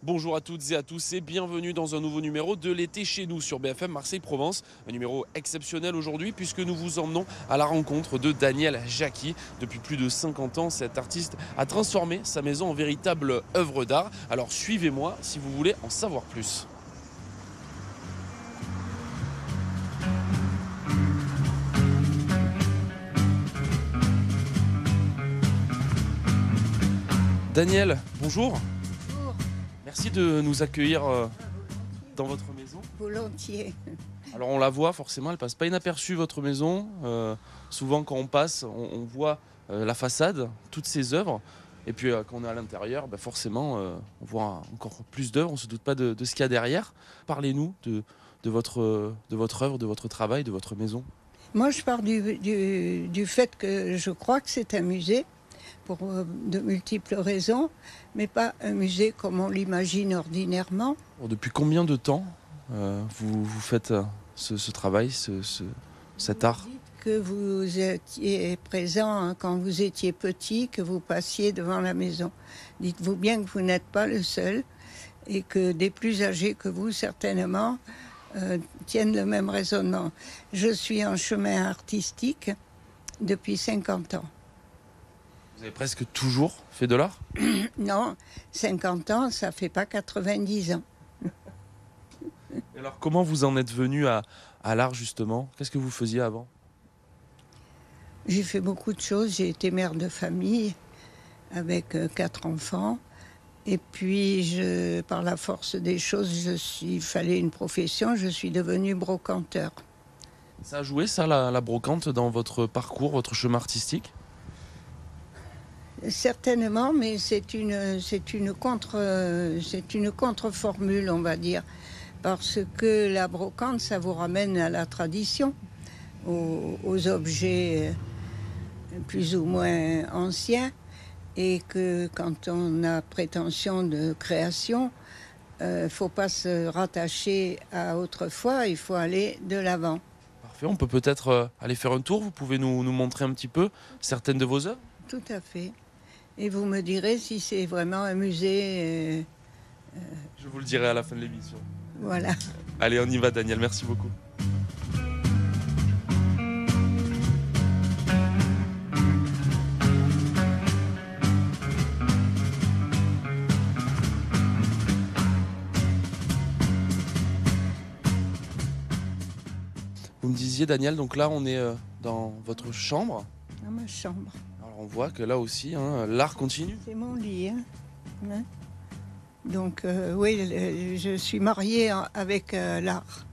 Bonjour à toutes et à tous et bienvenue dans un nouveau numéro de l'été chez nous sur BFM Marseille-Provence. Un numéro exceptionnel aujourd'hui puisque nous vous emmenons à la rencontre de Daniel Jacqui. Depuis plus de 50 ans, cet artiste a transformé sa maison en véritable œuvre d'art. Alors suivez-moi si vous voulez en savoir plus. Daniel, bonjour. Bonjour, Merci de nous accueillir dans votre maison. volontiers. Alors on la voit forcément, elle passe pas inaperçue votre maison. Souvent quand on passe, on voit la façade, toutes ces œuvres. Et puis quand on est à l'intérieur, forcément on voit encore plus d'œuvres, on ne se doute pas de ce qu'il y a derrière. Parlez-nous de votre œuvre, de votre travail, de votre maison. Moi, je pars du fait que je crois que c'est un musée, pour de multiples raisons, mais pas un musée comme on l'imagine ordinairement. Bon, depuis combien de temps vous faites ce travail, cet art? Vous dites que vous étiez présent quand vous étiez petit, que vous passiez devant la maison. Dites-vous bien que vous n'êtes pas le seul et que des plus âgés que vous, certainement, tiennent le même raisonnement. Je suis en chemin artistique depuis 50 ans. Vous avez presque toujours fait de l'art? Non, 50 ans, ça fait pas 90 ans. Et alors comment vous en êtes venu à l'art justement? Qu'est-ce que vous faisiez avant? J'ai fait beaucoup de choses. J'ai été mère de famille avec 4 enfants. Et puis, par la force des choses, il fallait une profession. Je suis devenue brocanteur. Ça a joué ça, la brocante, dans votre parcours, votre chemin artistique? Certainement, mais c'est une contre-formule, on va dire. Parce que la brocante, ça vous ramène à la tradition, aux objets plus ou moins anciens, et que quand on a prétention de création, faut pas se rattacher à autrefois, il faut aller de l'avant. Parfait, on peut peut-être aller faire un tour, vous pouvez nous montrer un petit peu certaines de vos œuvres? Tout à fait. Et vous me direz si c'est vraiment un musée. Je vous le dirai à la fin de l'émission. Voilà. Allez, on y va Daniel, merci beaucoup. Vous me disiez Daniel, donc là on est dans votre chambre. Dans ma chambre. Alors on voit que là aussi, l'art continue. C'est mon lit. Hein. Donc oui, je suis mariée avec l'art.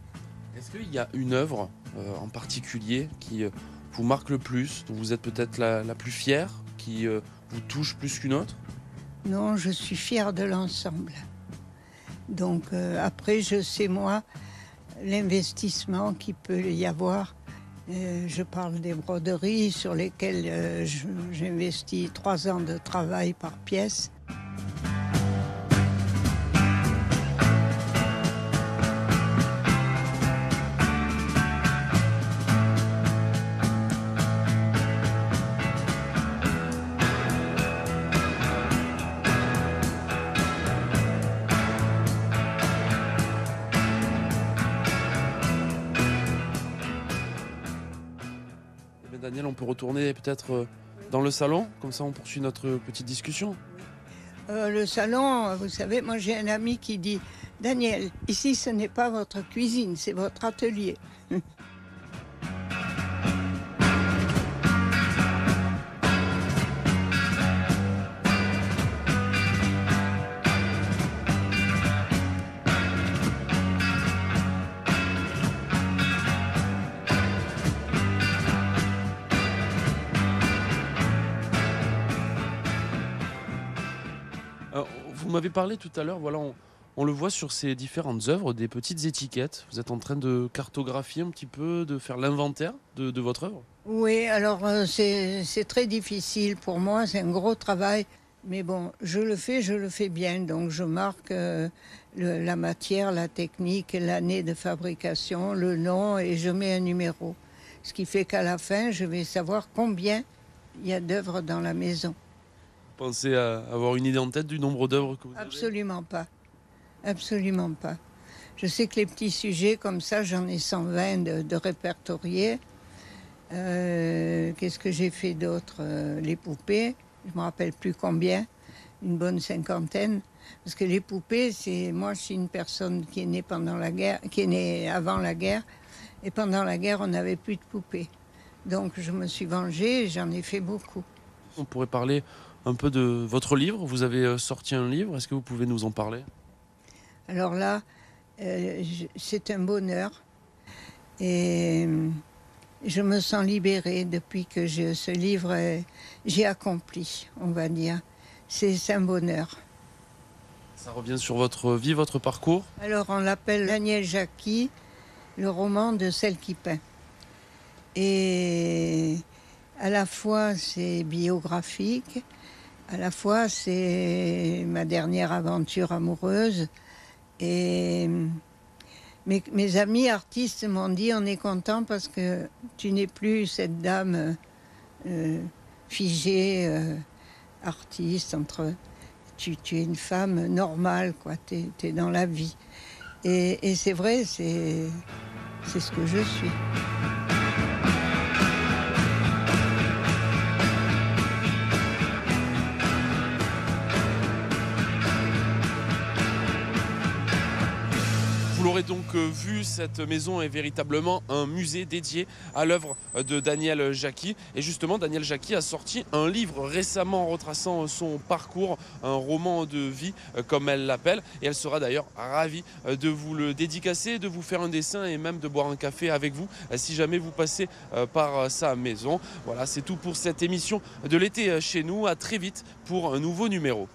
Est-ce qu'il y a une œuvre en particulier qui vous marque le plus, dont vous êtes peut-être la plus fière, qui vous touche plus qu'une autre? Non, je suis fière de l'ensemble. Donc après, je sais moi l'investissement qu'il peut y avoir. Je parle des broderies sur lesquelles j'investis 3 ans de travail par pièce. Daniel, on peut retourner peut-être dans le salon, comme ça on poursuit notre petite discussion. Le salon, vous savez, moi j'ai un ami qui dit « Daniel, ici ce n'est pas votre cuisine, c'est votre atelier. » Vous m'avez parlé tout à l'heure, voilà, on le voit sur ces différentes œuvres, des petites étiquettes. Vous êtes en train de cartographier un petit peu, de faire l'inventaire de votre œuvre? Oui, alors c'est très difficile pour moi, c'est un gros travail. Mais bon, je le fais bien. Donc je marque la matière, la technique, l'année de fabrication, le nom et je mets un numéro. Ce qui fait qu'à la fin, je vais savoir combien il y a d'œuvres dans la maison. Vous pensez à avoir une idée en tête du nombre d'œuvres que vous avez? Absolument pas. absolument pas. Je sais que les petits sujets comme ça, j'en ai 120 de répertoriés. Qu'est-ce que j'ai fait d'autre? Les poupées, je ne me rappelle plus combien, une bonne cinquantaine. Parce que les poupées, moi je suis une personne qui est née pendant la guerre, qui est née avant la guerre. Et pendant la guerre, on n'avait plus de poupées. Donc je me suis vengée et j'en ai fait beaucoup. On pourrait parler un peu de votre livre. Vous avez sorti un livre, est-ce que vous pouvez nous en parler? Alors là, c'est un bonheur. Et je me sens libérée depuis que ce livre, j'ai accompli, on va dire. C'est un bonheur. Ça revient sur votre vie, votre parcours? Alors on l'appelle Daniel Jacqui, le roman de celle qui peint. Et à la fois c'est biographique, à la fois c'est ma dernière aventure amoureuse. Et mes amis artistes m'ont dit on est content parce que tu n'es plus cette dame figée, artiste, tu es une femme normale, quoi. Tu es dans la vie. Et c'est vrai, c'est ce que je suis. Vous l'aurez donc vu, cette maison est véritablement un musée dédié à l'œuvre de Daniel Jacqui. Et justement, Daniel Jacqui a sorti un livre récemment retraçant son parcours, un roman de vie comme elle l'appelle. Et elle sera d'ailleurs ravie de vous le dédicacer, de vous faire un dessin et même de boire un café avec vous si jamais vous passez par sa maison. Voilà, c'est tout pour cette émission de l'été chez nous. À très vite pour un nouveau numéro.